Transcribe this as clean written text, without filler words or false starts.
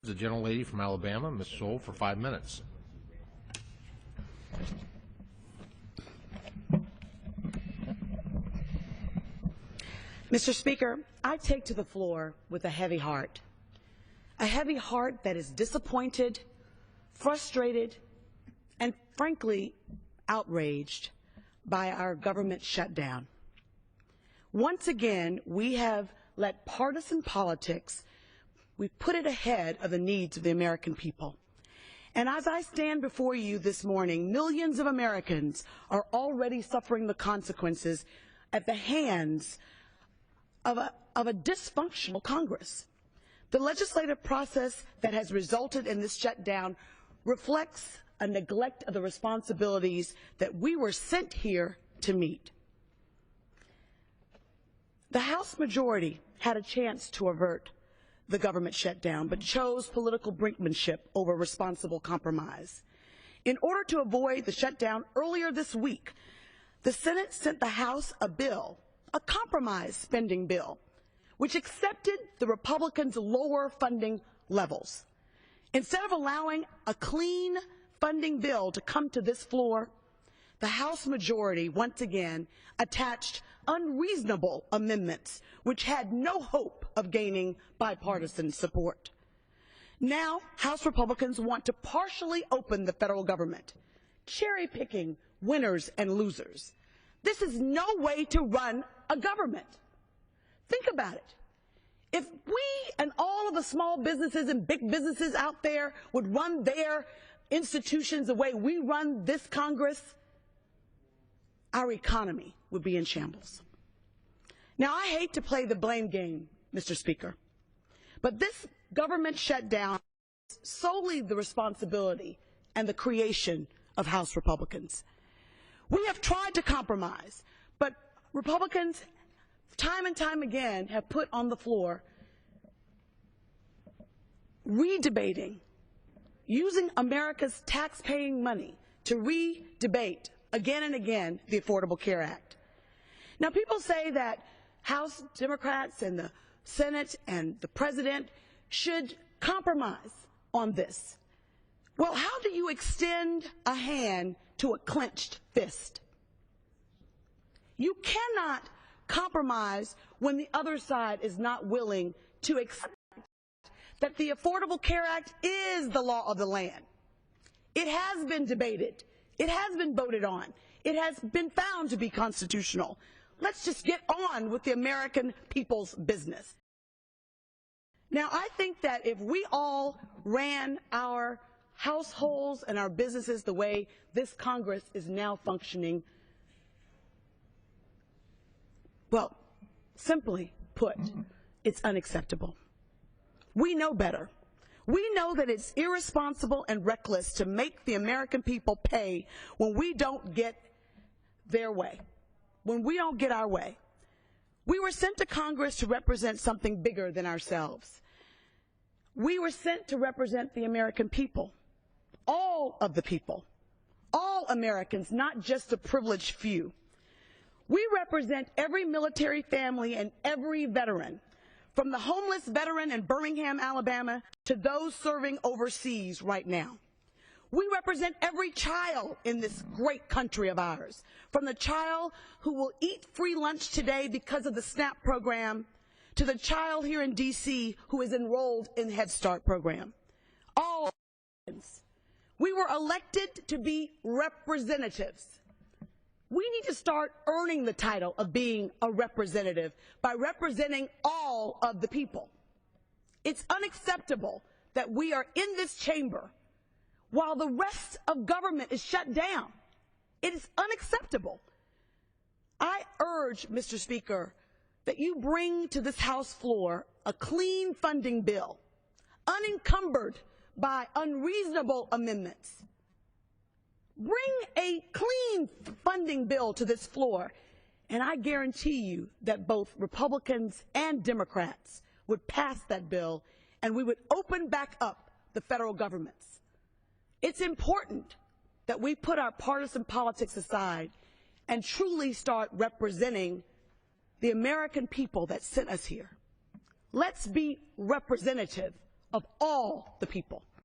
The gentlelady from Alabama, Ms. Sewell, for 5 minutes. Mr. Speaker, I take to the floor with a heavy heart that is disappointed, frustrated, and frankly outraged by our government shutdown. Once again, we have let partisan politics, we put it ahead of the needs of the American people. And as I stand before you this morning, millions of Americans are already suffering the consequences at the hands of a dysfunctional Congress. The legislative process that has resulted in this shutdown reflects a neglect of the responsibilities that we were sent here to meet. The House majority had a chance to avert the government shutdown, but chose political brinkmanship over responsible compromise. In order to avoid the shutdown earlier this week, the Senate sent the House a bill, a compromise spending bill, which accepted the Republicans' lower funding levels. Instead of allowing a clean funding bill to come to this floor, the House majority once again attached unreasonable amendments which had no hope of gaining bipartisan support. Now, House Republicans want to partially open the federal government, cherry-picking winners and losers. This is no way to run a government. Think about it. If we and all of the small businesses and big businesses out there would run their institutions the way we run this Congress, our economy would be in shambles. Now, I hate to play the blame game, Mr. Speaker, but this government shutdown is solely the responsibility and the creation of House Republicans. We have tried to compromise, but Republicans time and time again have put on the floor re-debating, using America's tax-paying money to re-debate again and again the Affordable Care Act. Now, people say that House Democrats and the Senate and the President should compromise on this. Well, how do you extend a hand to a clenched fist? You cannot compromise when the other side is not willing to accept that the Affordable Care Act is the law of the land. It has been debated. It has been voted on. It has been found to be constitutional. Let's just get on with the American people's business. Now, I think that if we all ran our households and our businesses the way this Congress is now functioning, well, simply put, it's unacceptable. We know better. We know that it's irresponsible and reckless to make the American people pay when we don't get their way, when we don't get our way. We were sent to Congress to represent something bigger than ourselves. We were sent to represent the American people, all of the people, all Americans, not just a privileged few. We represent every military family and every veteran, from the homeless veteran in Birmingham, Alabama, to those serving overseas right now. We represent every child in this great country of ours, from the child who will eat free lunch today because of the SNAP program, to the child here in D.C. who is enrolled in the Head Start program. All Americans. We were elected to be representatives. We need to start earning the title of being a representative by representing all of the people. It's unacceptable that we are in this chamber while the rest of government is shut down. It is unacceptable. I urge, Mr. Speaker, that you bring to this House floor a clean funding bill, unencumbered by unreasonable amendments. Bring a clean funding bill to this floor, and I guarantee you that both Republicans and Democrats would pass that bill, and we would open back up the federal governments. It's important that we put our partisan politics aside and truly start representing the American people that sent us here. Let's be representative of all the people.